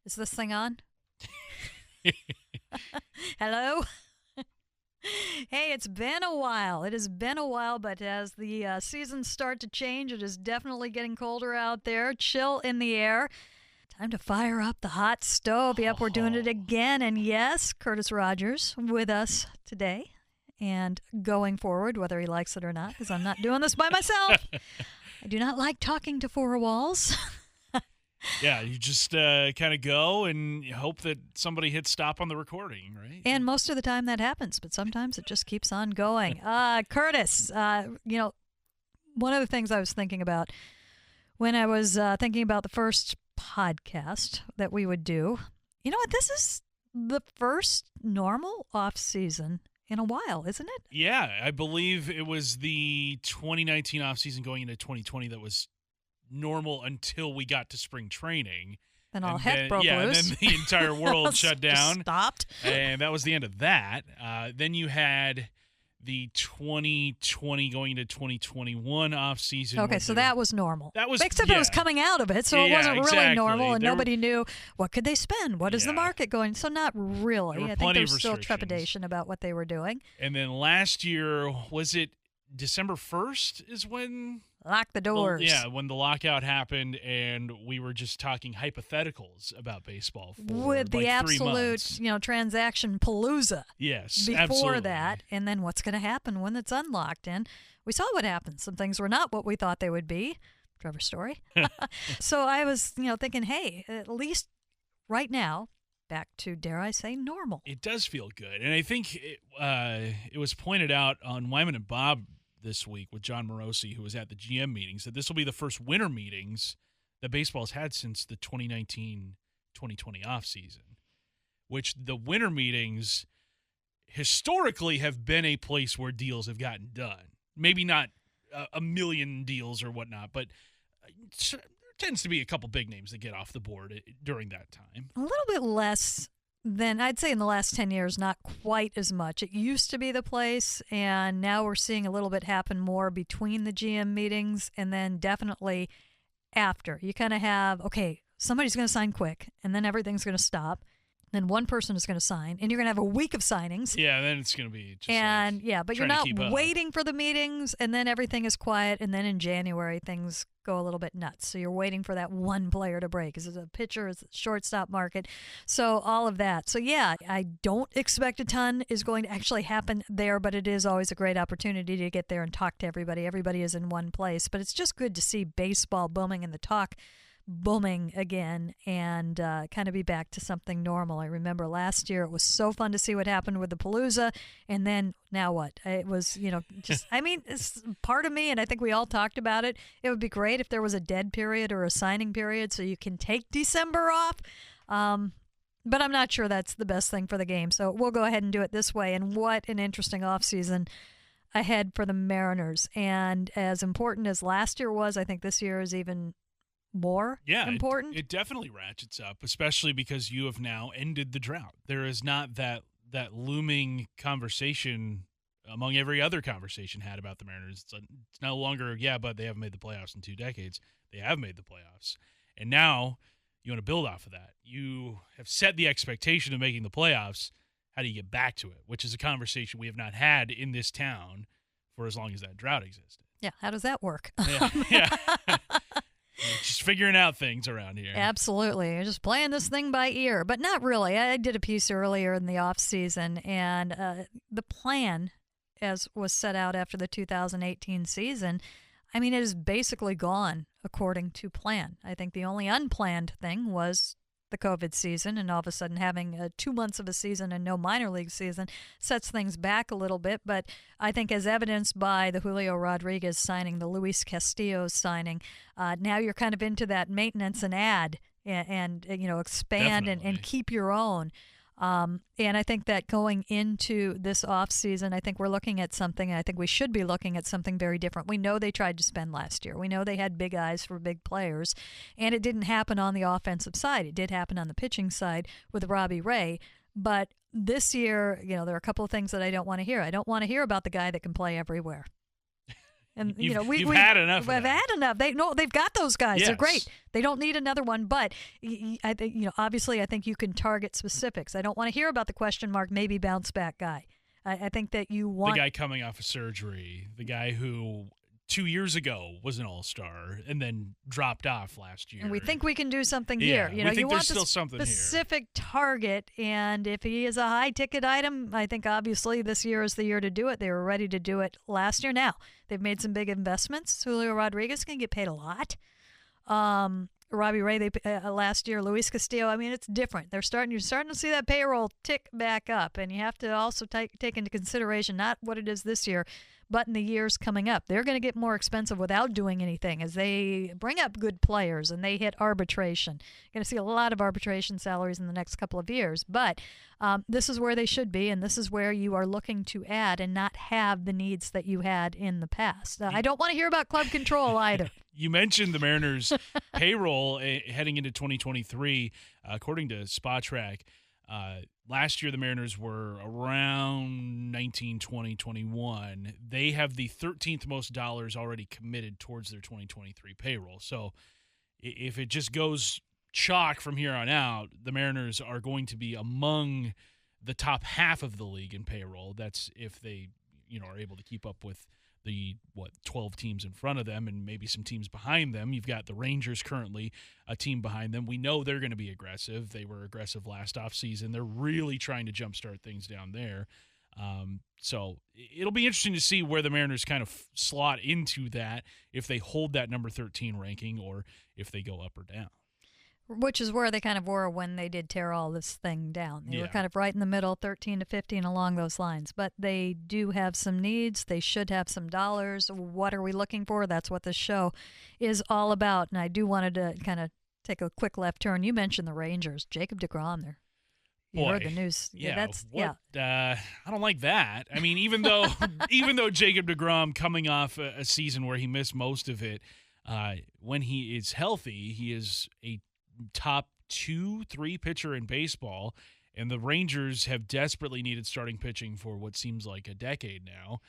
Is this thing on? Hello? Hey, it's been a while. It has been a while, but as the seasons start to change, it is definitely getting colder out there. Chill in the air. Time to fire up the hot stove. Yep, we're doing it again. And yes, Curtis Rogers with us today and going forward, whether he likes it or not, because I'm not doing this by myself. I do not like talking to four walls. Yeah, you just kind of go and you hope that somebody hits stop on the recording, right? And most of the time that happens, but sometimes it just keeps on going. Curtis, one of the things I was thinking about when I was thinking about the first podcast that we would do, you know what? This is the first normal off-season in a while, isn't it? Yeah, I believe it was the 2019 offseason going into 2020 that was normal until we got to spring training. Then all heck broke loose. And then the entire world shut down. Stopped. And that was the end of that. Then you had the 2020 going into 2021 offseason. Okay, so that was normal. That was, except it was coming out of it, so it wasn't really normal, and nobody knew what could they spend. What is the market going? So not really. I think there was still trepidation about what they were doing. And then last year, was it December 1st is when... Lock the doors. When the lockout happened and we were just talking hypotheticals about baseball for with the like 3 absolute, months. Transaction palooza. Yes, before absolutely. that, and then what's going to happen when it's unlocked? And we saw what happened. Some things were not what we thought they would be. Trevor's story. So I was, thinking, hey, at least right now, back to, dare I say, normal. It does feel good, and I think it was pointed out on Wyman and Bob this week with John Morosi, who was at the GM meetings, that this will be the first winter meetings that baseball's had since the 2019-2020 offseason, which the winter meetings historically have been a place where deals have gotten done. Maybe not a million deals or whatnot, but there tends to be a couple big names that get off the board during that time. A little bit less than, I'd say in the last 10 years, not quite as much. It used to be the place, and now we're seeing a little bit happen more between the GM meetings and then definitely after. You kind of have, okay, somebody's going to sign quick, and then everything's going to stop. Then one person is going to sign, and you're going to have a week of signings. Yeah, then it's going to be just but you're not waiting for the meetings, and then everything is quiet, and then in January things go a little bit nuts. So you're waiting for that one player to break. Is it a pitcher? Is it a shortstop market? So all of that. So yeah, I don't expect a ton is going to actually happen there, but it is always a great opportunity to get there and talk to everybody. Everybody is in one place, but it's just good to see baseball booming and the talk booming again and kind of be back to something normal. I remember last year it was so fun to see what happened with the Palooza, and then now what? It was, it's part of me, and I think we all talked about it. It would be great if there was a dead period or a signing period so you can take December off. But I'm not sure that's the best thing for the game. So we'll go ahead and do it this way. And what an interesting offseason ahead for the Mariners. And as important as last year was, I think this year is even more important. It definitely ratchets up, especially because you have now ended the drought. There is not that looming conversation among every other conversation had about the Mariners. It's no longer, but they haven't made the playoffs in 2 decades. They have made the playoffs. And now you want to build off of that. You have set the expectation of making the playoffs. How do you get back to it? Which is a conversation we have not had in this town for as long as that drought existed. Yeah, how does that work? Yeah. Just figuring out things around here. Absolutely. You're just playing this thing by ear, but not really. I did a piece earlier in the off season, and the plan, as was set out after the 2018 season, I mean, it is basically gone according to plan. I think the only unplanned thing was the COVID season, and all of a sudden having 2 months of a season and no minor league season sets things back a little bit. But I think as evidenced by the Julio Rodriguez signing, the Luis Castillo signing, now you're kind of into that maintenance and add and expand and keep your own. And I think that going into this offseason, I think we're looking at something, I think we should be looking at something very different. We know they tried to spend last year. We know they had big eyes for big players, and it didn't happen on the offensive side. It did happen on the pitching side with Robbie Ray. But this year, there are a couple of things that I don't want to hear. I don't want to hear about the guy that can play everywhere. And you've we've had enough. We've had enough. They've got those guys. Yes. They're great. They don't need another one. But I think obviously, I think you can target specifics. I don't want to hear about the question mark, maybe bounce back guy. I think that you want the guy coming off of surgery, the guy who 2 years ago was an all-star and then dropped off last year. And we think we can do something Yeah, here. we think you want there's still something here. specific target, and if he is a high-ticket item, I think obviously this year is the year to do it. They were ready to do it last year. Now, they've made some big investments. Julio Rodriguez can get paid a lot. Robbie Ray, last year, Luis Castillo. I mean, it's different. You're starting to see that payroll tick back up, and you have to also take into consideration not what it is this year, but in the years coming up. They're going to get more expensive without doing anything as they bring up good players and they hit arbitration. You're going to see a lot of arbitration salaries in the next couple of years, but this is where they should be, and this is where you are looking to add and not have the needs that you had in the past. I don't want to hear about club control either. You mentioned the Mariners' payroll heading into 2023. According to SpotTrack, last year the Mariners were around 19, 20, 21. They have the 13th most dollars already committed towards their 2023 payroll. So if it just goes chalk from here on out, the Mariners are going to be among the top half of the league in payroll. That's if they are able to keep up with the 12 teams in front of them and maybe some teams behind them. You've got the Rangers currently, a team behind them. We know they're going to be aggressive. They were aggressive last offseason. They're really trying to jumpstart things down there. So it'll be interesting to see where the Mariners kind of slot into that, if they hold that number 13 ranking or if they go up or down. Which is where they kind of were when they did tear all this thing down. They were Yeah. kind of right in the middle, 13 to 15, along those lines. But they do have some needs. They should have some dollars. What are we looking for? That's what this show is all about. And I do wanted to kind of take a quick left turn. You mentioned the Rangers. Jacob deGrom there. You heard the news. I don't like that. I mean, even though Jacob deGrom coming off a season where he missed most of it, when he is healthy, he is a top 2-3 pitcher in baseball, and the Rangers have desperately needed starting pitching for what seems like a decade now.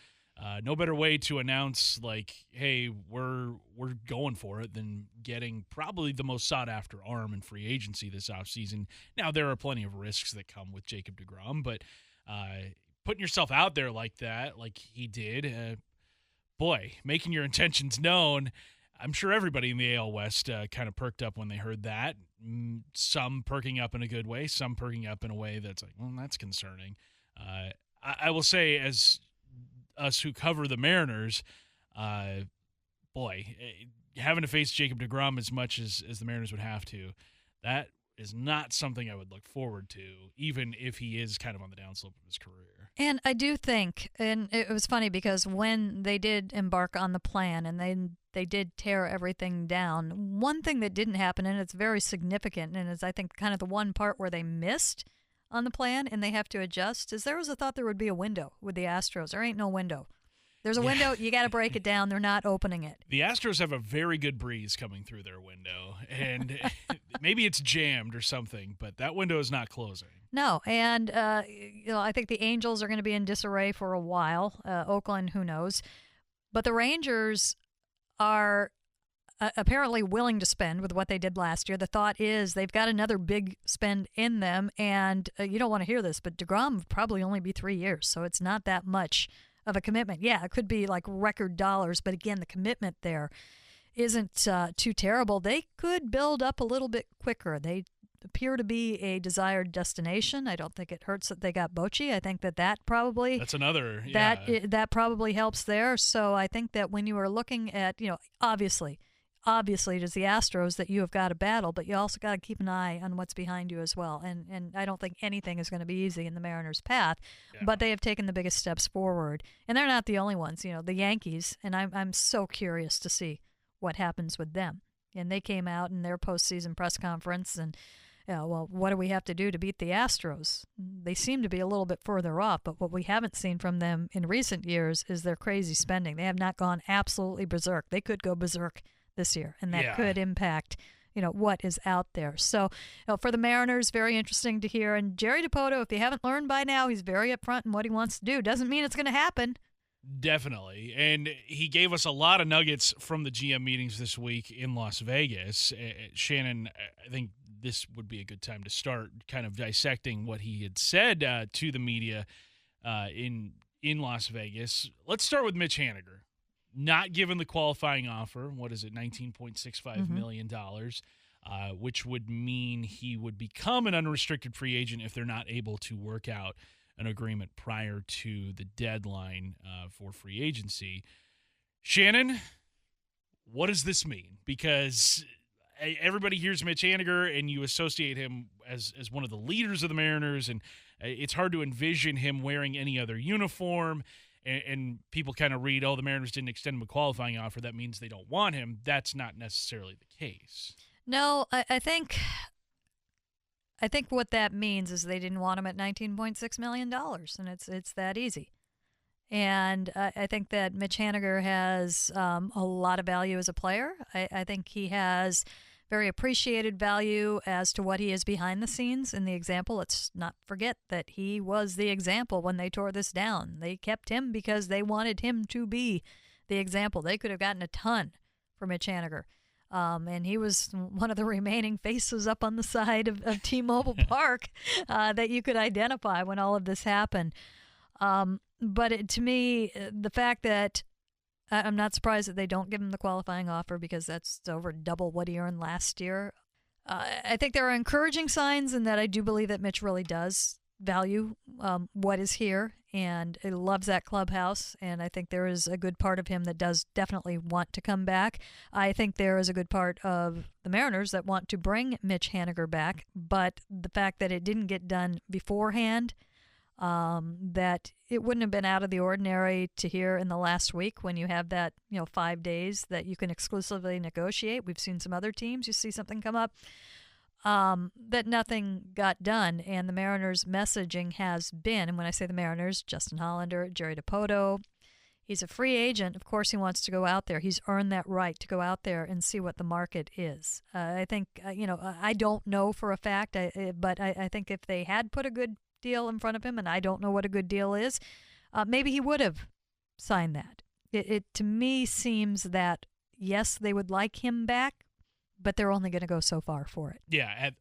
No better way to announce, like, hey, we're going for it than getting probably the most sought-after arm in free agency this offseason. Now, there are plenty of risks that come with Jacob deGrom, but putting yourself out there like that, like he did, making your intentions known. I'm sure everybody in the AL West kind of perked up when they heard that. Some perking up in a good way, some perking up in a way that's like, well, that's concerning. I will say, as us who cover the Mariners, having to face Jacob deGrom as much as the Mariners would have to, that is not something I would look forward to, even if he is kind of on the downslope of his career. And I do think, and it was funny because when they did embark on the plan and they did tear everything down, one thing that didn't happen, and it's very significant, and is I think kind of the one part where they missed on the plan and they have to adjust, is there was a thought there would be a window with the Astros. There ain't no window. There's a window. You got to break it down. They're not opening it. The Astros have a very good breeze coming through their window, and maybe it's jammed or something, but that window is not closing. No, and I think the Angels are going to be in disarray for a while. Oakland, who knows? But the Rangers are apparently willing to spend with what they did last year. The thought is they've got another big spend in them, and you don't want to hear this, but deGrom would probably only be 3 years, so it's not that much of a commitment. Yeah, it could be like record dollars, but again, the commitment there isn't too terrible. They could build up a little bit quicker. They appear to be a desired destination. I don't think it hurts that they got Bochy. I think that probably that's another that probably helps there. So I think that when you are looking at, obviously it is the Astros that you have got to battle, but you also got to keep an eye on what's behind you as well. And I don't think anything is going to be easy in the Mariners' path, but they have taken the biggest steps forward. And they're not the only ones. The Yankees, and I'm so curious to see what happens with them. And they came out in their postseason press conference and, what do we have to do to beat the Astros? They seem to be a little bit further off, but what we haven't seen from them in recent years is their crazy spending. They have not gone absolutely berserk. They could go berserk this year, and that could impact, what is out there. So, for the Mariners, very interesting to hear. And Jerry Dipoto, if you haven't learned by now, he's very upfront in what he wants to do. Doesn't mean it's going to happen. Definitely. And he gave us a lot of nuggets from the GM meetings this week in Las Vegas. Shannon, I think this would be a good time to start kind of dissecting what he had said to the media in Las Vegas. Let's start with Mitch Haniger. Not given the qualifying offer, what is it, $19.65 million, which would mean he would become an unrestricted free agent if they're not able to work out an agreement prior to the deadline for free agency. Shannon, what does this mean? Because everybody hears Mitch Haniger and you associate him as one of the leaders of the Mariners, and it's hard to envision him wearing any other uniform. And people kind of read, the Mariners didn't extend him a qualifying offer. That means they don't want him. That's not necessarily the case. No, I think what that means is they didn't want him at $19.6 million, and it's that easy. And I think that Mitch Haniger has a lot of value as a player. I think he has very appreciated value as to what he is behind the scenes in the example. Let's not forget that he was the example when they tore this down. They kept him because they wanted him to be the example. They could have gotten a ton for Mitch Haniger. And he was one of the remaining faces up on the side of T-Mobile Park that you could identify when all of this happened. But to me, the fact that I'm not surprised that they don't give him the qualifying offer, because that's over double what he earned last year. I think there are encouraging signs in that I do believe that Mitch really does value what is here, and he loves that clubhouse, and I think there is a good part of him that does definitely want to come back. I think there is a good part of the Mariners that want to bring Mitch Haniger back, but the fact that it didn't get done beforehand, that it wouldn't have been out of the ordinary to hear in the last week when you have that 5 days that you can exclusively negotiate. We've seen some other teams, you see something come up, that nothing got done, and the Mariners' messaging has been, and when I say the Mariners, Justin Hollander, Jerry Dipoto, he's a free agent. Of course he wants to go out there. He's earned that right to go out there and see what the market is. I think, I don't know for a fact, but I think if they had put a good deal in front of him, and I don't know what a good deal is, maybe he would have signed that. It to me seems that, yes, they would like him back, but they're only going to go so far for it. Yeah,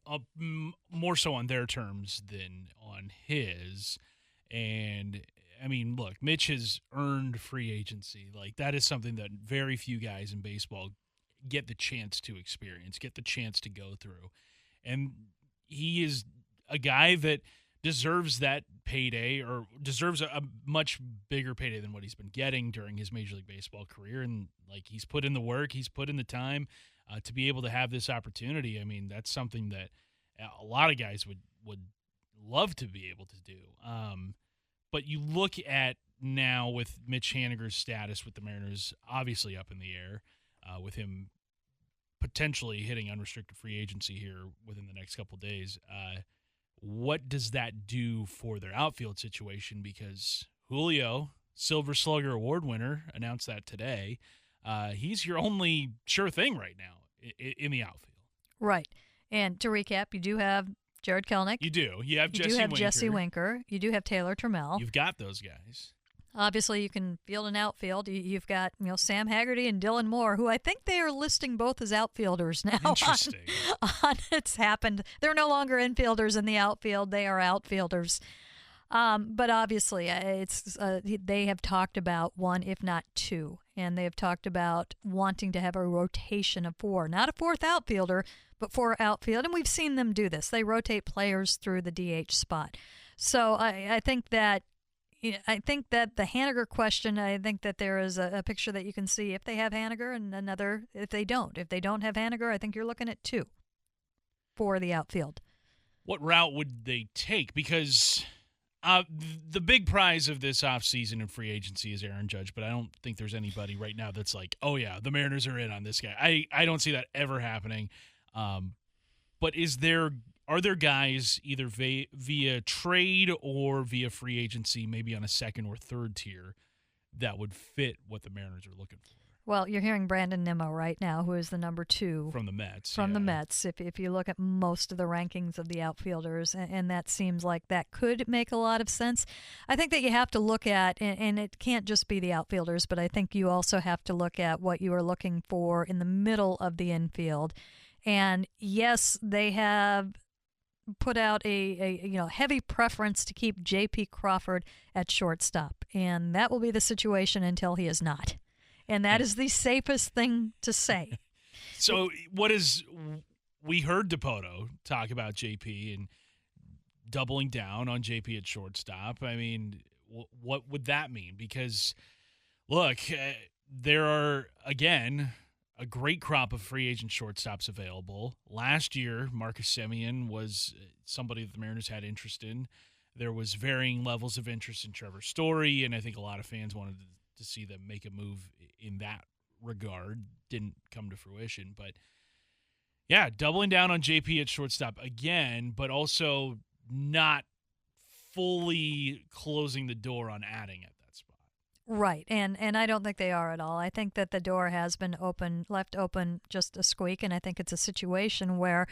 more so on their terms than on his. And, I mean, look, Mitch has earned free agency. Like, that is something that very few guys in baseball get the chance to experience, get the chance to go through. And he is a guy that deserves that payday, or deserves a much bigger payday than what he's been getting during his Major League Baseball career. And, like, he's put in the work, he's put in the time to be able to have this opportunity. I mean, that's something that a lot of guys would love to be able to do. But you look at now with Mitch Haniger's status with the Mariners obviously up in the air, with him potentially hitting unrestricted free agency here within the next couple of days. What does that do for their outfield situation? Because Julio, Silver Slugger Award winner, announced that today. He's your only sure thing right now in the outfield. Right. And to recap, you do have Jared Kelenic. You do. You have Jesse Winker. You do have Taylor Trammell. You've got those guys. Obviously, you can field an outfield. You've got Sam Haggerty and Dylan Moore, who I think they are listing both as outfilders now. Interesting. It's happened. They're no longer infielders in the outfield. They are outfielders. But obviously, they have talked about one, if not two, and they have talked about wanting to have a rotation of four, not a fourth outfielder, but four outfield. And we've seen them do this. They rotate players through the DH spot. So I think that. I think that the Haniger question, I think that there is a picture that you can see if they have Haniger, and another if they don't. If they don't have Haniger, I think you're looking at two for the outfield. What route would they take? Because the big prize of this offseason in free agency is Aaron Judge, but I don't think there's anybody right now that's like, oh, yeah, the Mariners are in on this guy. I don't see that ever happening. But are there guys either via trade or via free agency, maybe on a second or third tier, that would fit what the Mariners are looking for? Well, you're hearing Brandon Nimmo right now, who is the number 2 from the Mets. From the Mets, if you look at most of the rankings of the outfielders, and that seems like that could make a lot of sense. I think that you have to look at, and it can't just be the outfielders, but I think you also have to look at what you are looking for in the middle of the infield. And yes, they have put out a heavy preference to keep J.P. Crawford at shortstop, and that will be the situation until he is not. And that is the safest thing to say. So we heard Dipoto talk about JP and doubling down on JP at shortstop. I mean, what would that mean? Because, look, there are, again, a great crop of free agent shortstops available. Last year, Marcus Semien was somebody that the Mariners had interest in. There was varying levels of interest in Trevor Story, and I think a lot of fans wanted to see them make a move in that regard. Didn't come to fruition, but yeah, doubling down on JP at shortstop again, but also not fully closing the door on adding at that spot. Right, and I don't think they are at all. I think that the door has been left open just a squeak, and I think it's a situation where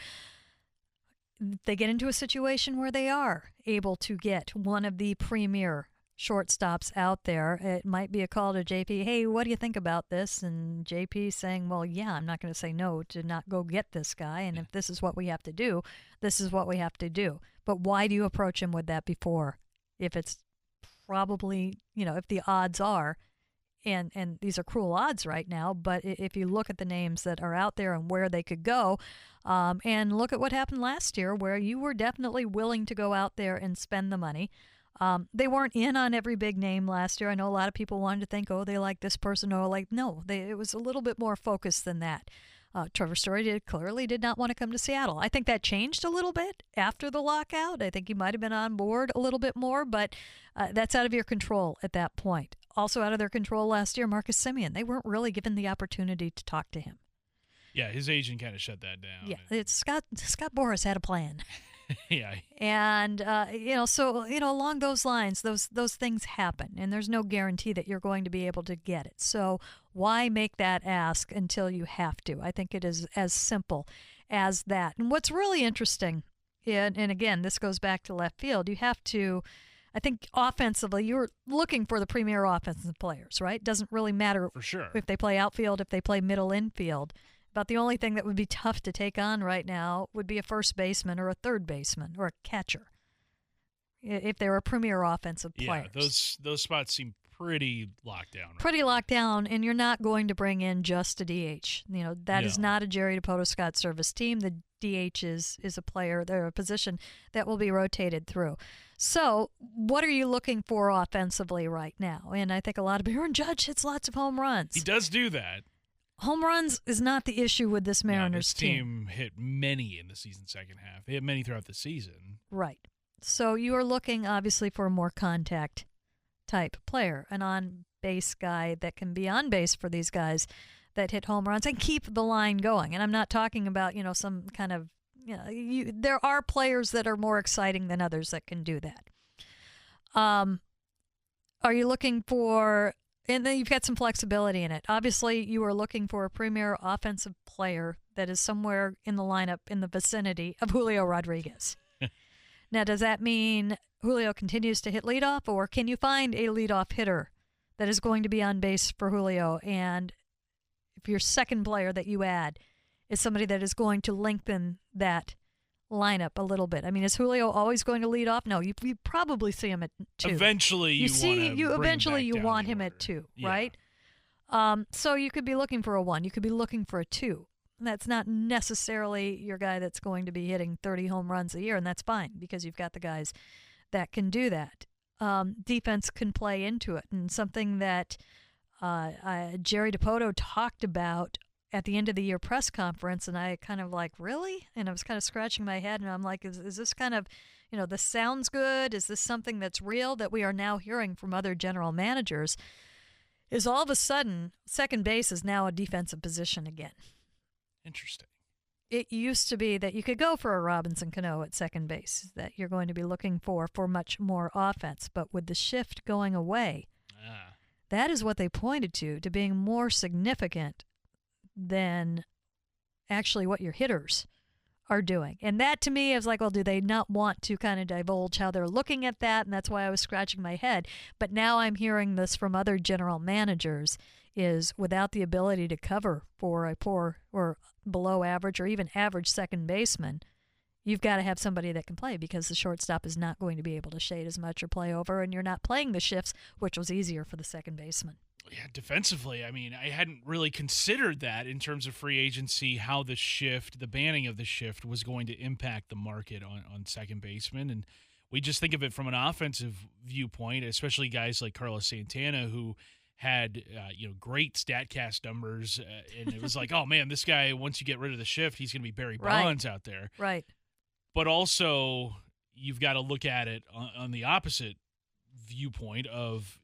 they get into a situation where they are able to get one of the premier shortstops out there. It might be a call to JP, hey, what do you think about this? And JP saying, well, yeah, I'm not going to say no to not go get this guy. And if this is what we have to do, this is what we have to do. But why do you approach him with that before? If it's probably, if the odds are, and these are cruel odds right now, but if you look at the names that are out there and where they could go, and look at what happened last year where you were definitely willing to go out there and spend the money. They weren't in on every big name last year. I know a lot of people wanted to think, oh, they like this person. Or no, it was a little bit more focused than that. Trevor Story clearly did not want to come to Seattle. I think that changed a little bit after the lockout. I think he might have been on board a little bit more, but that's out of your control at that point. Also out of their control last year, Marcus Semien. They weren't really given the opportunity to talk to him. Yeah, his agent kind of shut that down. Yeah, it's Scott Boras had a plan. Yeah. And, along those lines, those things happen, and there's no guarantee that you're going to be able to get it. So why make that ask until you have to? I think it is as simple as that. And what's really interesting, and again, this goes back to left field, you have to, I think offensively, you're looking for the premier offensive players, right? Doesn't really matter for sure if they play outfield, if they play middle infield. About the only thing that would be tough to take on right now would be a first baseman or a third baseman or a catcher if they were premier offensive players. Yeah, those spots seem pretty locked down. Pretty locked down, and you're not going to bring in just a DH. That is not a Jerry Dipoto Scott Service team. The DH is a player, they're a position that will be rotated through. So what are you looking for offensively right now? And I think a lot of Aaron Judge hits lots of home runs. He does do that. Home runs is not the issue with this Mariners team. This team hit many in the season's second half. They hit many throughout the season. Right. So you are looking, obviously, for a more contact type player, an on-base guy that can be on base for these guys that hit home runs and keep the line going. And I'm not talking about, some kind of, there are players that are more exciting than others that can do that. Are you looking for... And then you've got some flexibility in it. Obviously, you are looking for a premier offensive player that is somewhere in the lineup in the vicinity of Julio Rodriguez. Now, does that mean Julio continues to hit leadoff, or can you find a leadoff hitter that is going to be on base for Julio? And if your second player that you add is somebody that is going to lengthen that lineup a little bit. I mean, is Julio always going to lead off? No, you probably see him at 2. Eventually, you want him at 2, yeah. Right? So you could be looking for a 1. You could be looking for a 2. That's not necessarily your guy that's going to be hitting 30 home runs a year, and that's fine because you've got the guys that can do that. Defense can play into it, and something that Jerry Dipoto talked about at the end of the year press conference, and I kind of really? And I was kind of scratching my head, and I'm like, is this kind of, this sounds good? Is this something that's real that we are now hearing from other general managers? Is all of a sudden, second base is now a defensive position again. Interesting. It used to be that you could go for a Robinson Cano at second base, that you're going to be looking for much more offense. But with the shift going away, That is what they pointed to being more significant than actually what your hitters are doing. And that to me is like, well, do they not want to kind of divulge how they're looking at that? And that's why I was scratching my head. But now I'm hearing this from other general managers is without the ability to cover for a poor or below average or even average second baseman, you've got to have somebody that can play because the shortstop is not going to be able to shade as much or play over, and you're not playing the shifts, which was easier for the second baseman. Yeah, defensively, I mean, I hadn't really considered that in terms of free agency, how the shift, the banning of the shift was going to impact the market on second baseman. And we just think of it from an offensive viewpoint, especially guys like Carlos Santana, who had great StatCast numbers, and it was like, oh man, this guy, once you get rid of the shift, he's going to be Barry Bonds out there. Right. But also, you've got to look at it on the opposite viewpoint of,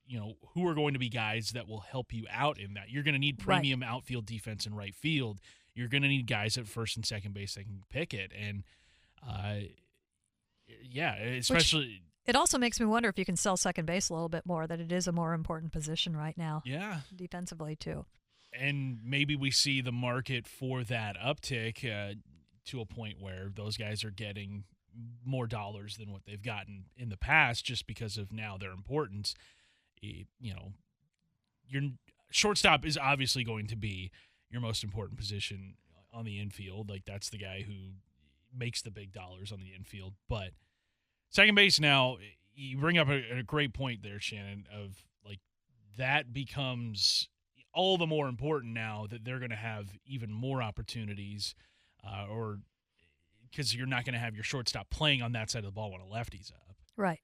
who are going to be guys that will help you out in that. You're going to need premium outfield defense and right field. You're going to need guys at first and second base that can pick it. And, especially... It also makes me wonder if you can sell second base a little bit more, that it is a more important position right now. Yeah. Defensively, too. And maybe we see the market for that uptick to a point where those guys are getting more dollars than what they've gotten in the past just because of now their importance. Your shortstop is obviously going to be your most important position on the infield. Like, that's the guy who makes the big dollars on the infield. But second base now, you bring up a great point there, Shannon, of like that becomes all the more important now that they're going to have even more opportunities or because you're not going to have your shortstop playing on that side of the ball when a lefty's up. Right.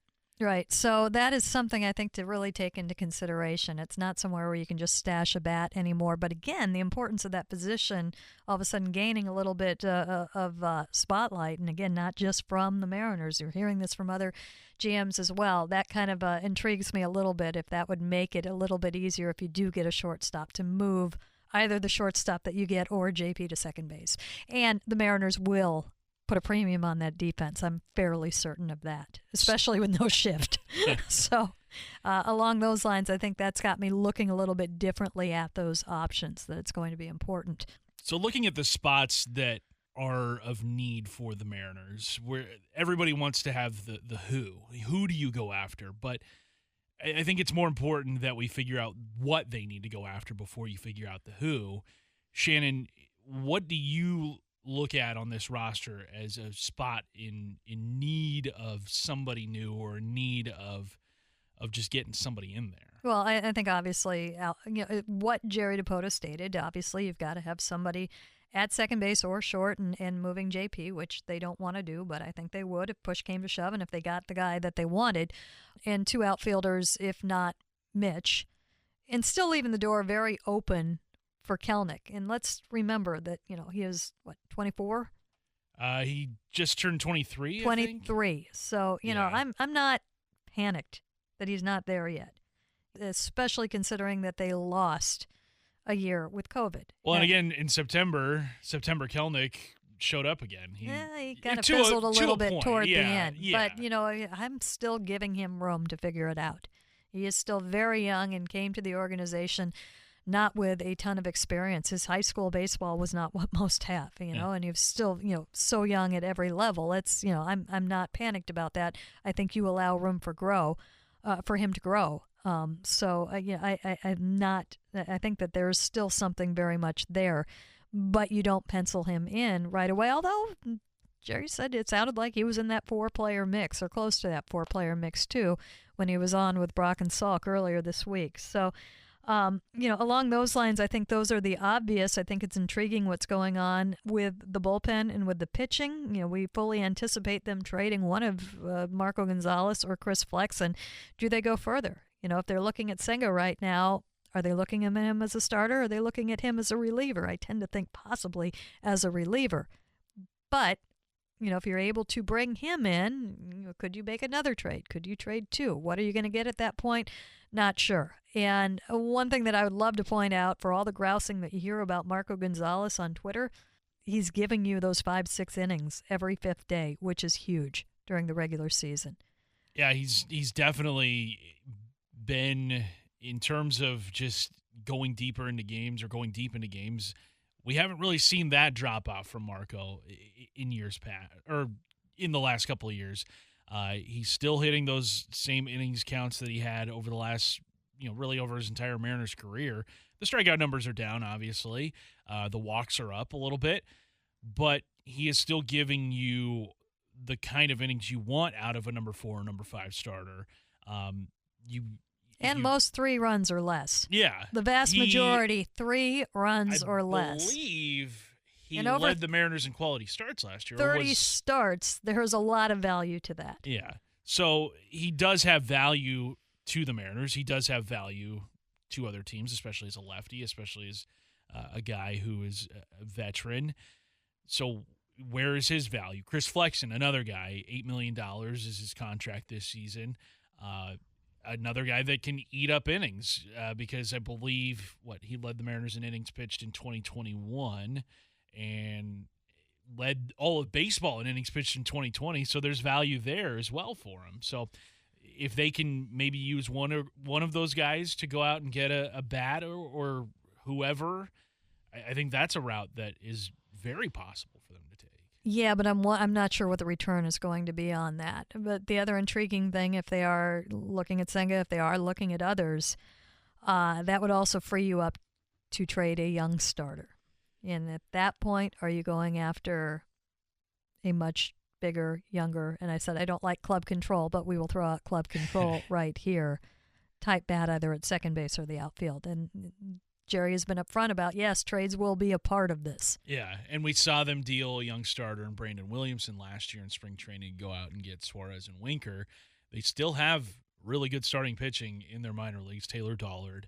So that is something I think to really take into consideration. It's not somewhere where you can just stash a bat anymore. But again, the importance of that position all of a sudden gaining a little bit of spotlight. And again, not just from the Mariners. You're hearing this from other GMs as well. That kind of intrigues me a little bit if that would make it a little bit easier if you do get a shortstop to move either the shortstop that you get or JP to second base. And the Mariners will put a premium on that defense. I'm fairly certain of that, especially with no shift. So along those lines, I think that's got me looking a little bit differently at those options, that it's going to be important. So looking at the spots that are of need for the Mariners, where everybody wants to have the who do you go after? But I think it's more important that we figure out what they need to go after before you figure out the who. Shannon, what do you look at on this roster as a spot in need of somebody new or in need of just getting somebody in there? Well, I think obviously, what Jerry DiPoto stated, obviously you've got to have somebody at second base or short and moving JP, which they don't want to do, but I think they would if push came to shove and if they got the guy that they wanted. And two outfielders, if not Mitch, and still leaving the door very open for Kelenic. And let's remember that, he is, 24? He just turned 23, 23. I think. So, I'm not panicked that he's not there yet, especially considering that they lost a year with COVID. Well, and again, in September Kelenic showed up again. He kind of fizzled a little bit toward the end. Yeah. But, I'm still giving him room to figure it out. He is still very young and came to the organization not with a ton of experience. His high school baseball was not what most have, and he was still, so young at every level. It's, I'm not panicked about that. I think you allow room for him to grow. I'm not, I think that there's still something very much there, but you don't pencil him in right away. Although Jerry said it sounded like he was in that 4-player mix or close to that 4-player mix too, when he was on with Brock and Salk earlier this week. So, along those lines, I think those are the obvious. I think it's intriguing what's going on with the bullpen and with the pitching. We fully anticipate them trading one of Marco Gonzalez or Chris Flexen. Do they go further? If they're looking at Senga right now, are they looking at him as a starter? Or are they looking at him as a reliever? I tend to think possibly as a reliever. But, if you're able to bring him in, could you make another trade? Could you trade two? What are you going to get at that point? Not sure. And one thing that I would love to point out, for all the grousing that you hear about Marco Gonzalez on Twitter, he's giving you those 5-6 innings every fifth day, which is huge during the regular season. Yeah, he's definitely been in terms of just going deeper into games or going deep into games, we haven't really seen that drop off from Marco in years past or in the last couple of years. He's still hitting those same innings counts that he had over the last, really over his entire Mariners career. The strikeout numbers are down, obviously. The walks are up a little bit, but he is still giving you the kind of innings you want out of a number 4 or number 5 starter. Most 3 runs or less. Yeah. The vast majority, 3 runs or less. I believe he led the Mariners in quality starts last year. 30 starts. There's a lot of value to that. Yeah. So he does have value to the Mariners. He does have value to other teams, especially as a lefty, especially as a guy who is a veteran. So where is his value? Chris Flexen, another guy, $8 million is his contract this season. Another guy that can eat up innings because I believe, he led the Mariners in innings pitched in 2021 and led all of baseball in innings pitched in 2020, so there's value there as well for him. So if they can maybe use one of those guys to go out and get a bat or whoever, I think that's a route that is very possible for them to take. Yeah, but I'm not sure what the return is going to be on that. But the other intriguing thing, if they are looking at Senga, if they are looking at others, that would also free you up to trade a young starter. And at that point, are you going after a much bigger, younger, and I said I don't like club control, but we will throw out club control right here, type bat either at second base or the outfield. And Jerry has been upfront about, yes, trades will be a part of this. Yeah, and we saw them deal a young starter in Brandon Williamson last year in spring training, go out and get Suarez and Winker. They still have really good starting pitching in their minor leagues, Taylor Dollard,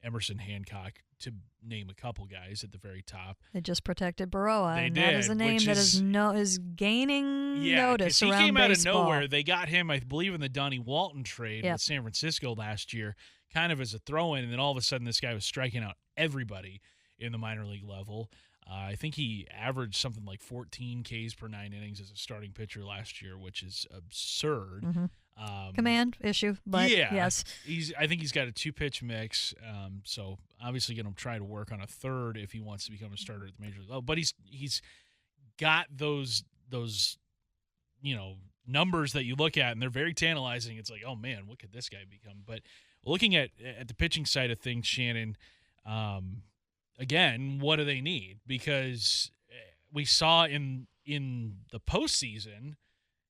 Emerson Hancock, to name a couple guys at the very top. They just protected Baroa, and that is a name that is gaining notice around baseball. He came out of nowhere. They got him, I believe, in the Donnie Walton trade with San Francisco last year, kind of as a throw-in, and then all of a sudden this guy was striking out everybody in the minor league level. I think he averaged something like 14 Ks per 9 innings as a starting pitcher last year, which is absurd. Mm-hmm. Command issue, but yes. I think he's got a 2-pitch mix, so obviously going to try to work on a third if he wants to become a starter at the major league level. But he's got those numbers that you look at, and they're very tantalizing. It's like, oh, man, what could this guy become? But looking at the pitching side of things, Shannon, again, what do they need? Because we saw in the postseason,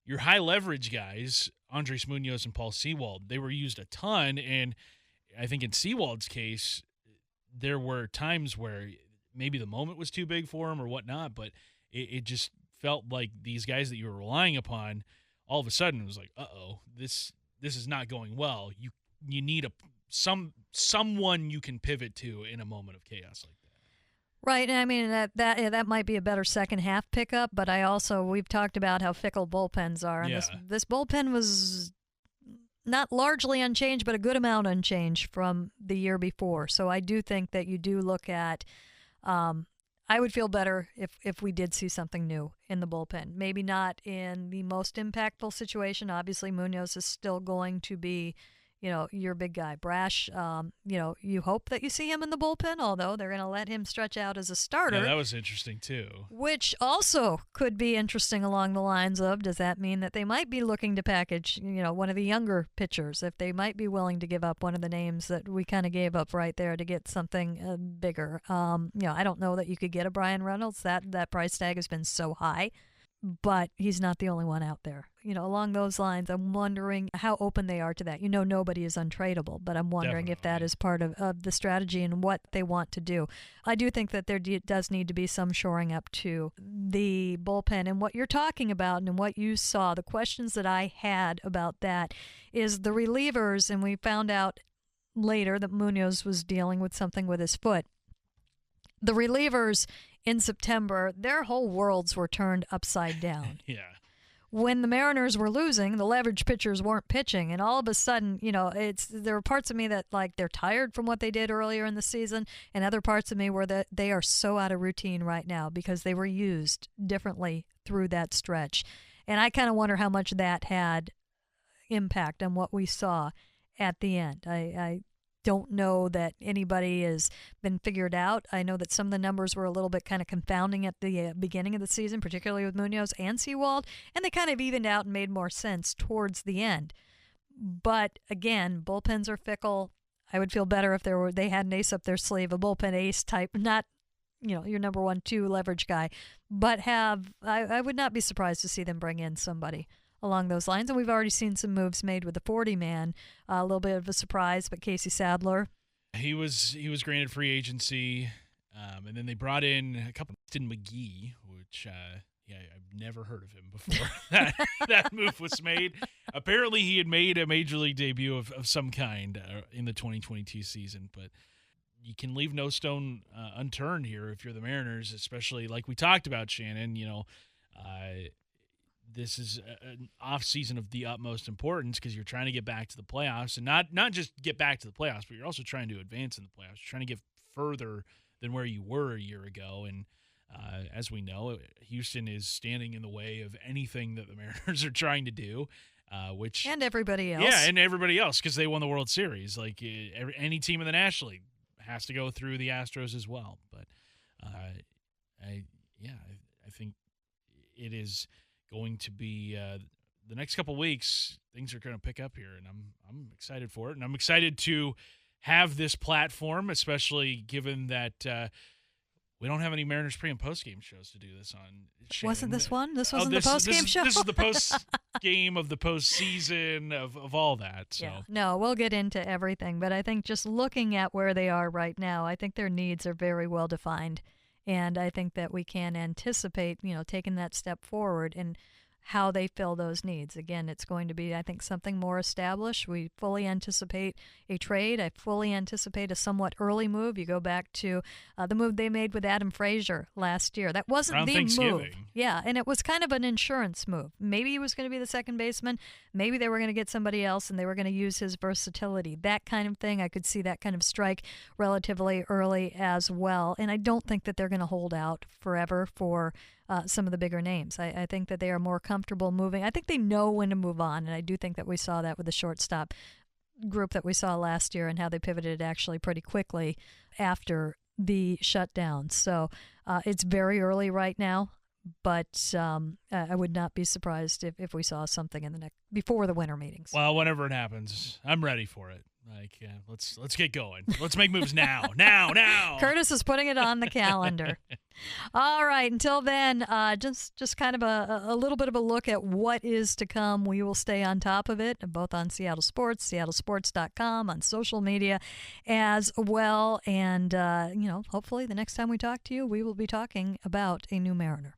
your high leverage guys, Andres Munoz and Paul Sewald, they were used a ton. And I think in Sewald's case, there were times where maybe the moment was too big for him or whatnot, but it just felt like these guys that you were relying upon, all of a sudden it was like, this is not going well. You need someone you can pivot to in a moment of chaos like that. Right, and I mean that might be a better second half pickup, but we've talked about how fickle bullpens are, and this bullpen was not largely unchanged, but a good amount unchanged from the year before. So I do think that you do look at. I would feel better if we did see something new in the bullpen. Maybe not in the most impactful situation. Obviously, Munoz is still going to be, your big guy. Brash, you hope that you see him in the bullpen, although they're going to let him stretch out as a starter. Yeah, that was interesting, too. Which also could be interesting along the lines of, does that mean that they might be looking to package, one of the younger pitchers, if they might be willing to give up one of the names that we kind of gave up right there to get something bigger? I don't know that you could get a Brian Reynolds. That price tag has been so high. But he's not the only one out there. Along those lines, I'm wondering how open they are to that. Nobody is untradeable, but I'm wondering if that is part of the strategy and what they want to do. I do think that there does need to be some shoring up to the bullpen. And what you're talking about and what you saw, the questions that I had about that is the relievers, and we found out later that Munoz was dealing with something with his foot. The relievers in September, their whole worlds were turned upside down. Yeah. When the Mariners were losing, the leverage pitchers weren't pitching, and all of a sudden, there were parts of me that they're tired from what they did earlier in the season, and other parts of me were that they are so out of routine right now because they were used differently through that stretch. And I kind of wonder how much that had impact on what we saw at the end. I don't know that anybody has been figured out. I know that some of the numbers were a little bit kind of confounding at the beginning of the season, particularly with Munoz and Sewald, and they kind of evened out and made more sense towards the end. But again, bullpens are fickle. I would feel better if they had an ace up their sleeve, a bullpen ace type, not your number 1-2 leverage guy, but I would not be surprised to see them bring in somebody along those lines. And we've already seen some moves made with the 40-man. A little bit of a surprise, but Casey Sadler. He was granted free agency, and then they brought in a couple. Austin McGee, which I've never heard of him before that move was made. Apparently, he had made a major league debut of some kind in the 2022 season, but you can leave no stone unturned here if you're the Mariners, especially like we talked about, Shannon. This is an offseason of the utmost importance because you're trying to get back to the playoffs, and not just get back to the playoffs, but you're also trying to advance in the playoffs. You're trying to get further than where you were a year ago, and as we know, Houston is standing in the way of anything that the Mariners are trying to do, and everybody else. Yeah, and everybody else because they won the World Series. Like any team in the National League has to go through the Astros as well. But I think it is going to be the next couple weeks. Things are going to pick up here, and I'm excited for it, and I'm excited to have this platform, especially given that. We don't have any Mariners pre- and post-game shows to do this on. Shannon. Wasn't this one? This wasn't the post-game show? This is the post-game of the postseason of all that. So. Yeah. No, we'll get into everything. But I think just looking at where they are right now, I think their needs are very well defined. And I think that we can anticipate, taking that step forward and how they fill those needs. Again, it's going to be, I think, something more established. We fully anticipate a trade. I fully anticipate a somewhat early move. You go back to the move they made with Adam Frazier last year. That wasn't around the Thanksgiving. move. Yeah, and it was kind of an insurance move. Maybe he was going to be the second baseman. Maybe they were going to get somebody else, and they were going to use his versatility. That kind of thing, I could see that kind of strike relatively early as well. And I don't think that they're going to hold out forever for some of the bigger names. I think that they are more comfortable moving. I think they know when to move on, and I do think that we saw that with the shortstop group that we saw last year and how they pivoted actually pretty quickly after the shutdown. So it's very early right now, but I would not be surprised if we saw something in the before the winter meetings. Well, whenever it happens, I'm ready for it. Like, let's get going. Let's make moves now. Now. Curtis is putting it on the calendar. All right. Until then, just kind of a little bit of a look at what is to come. We will stay on top of it, both on Seattle Sports, seattlesports.com, on social media as well. And, hopefully the next time we talk to you, we will be talking about a new Mariner.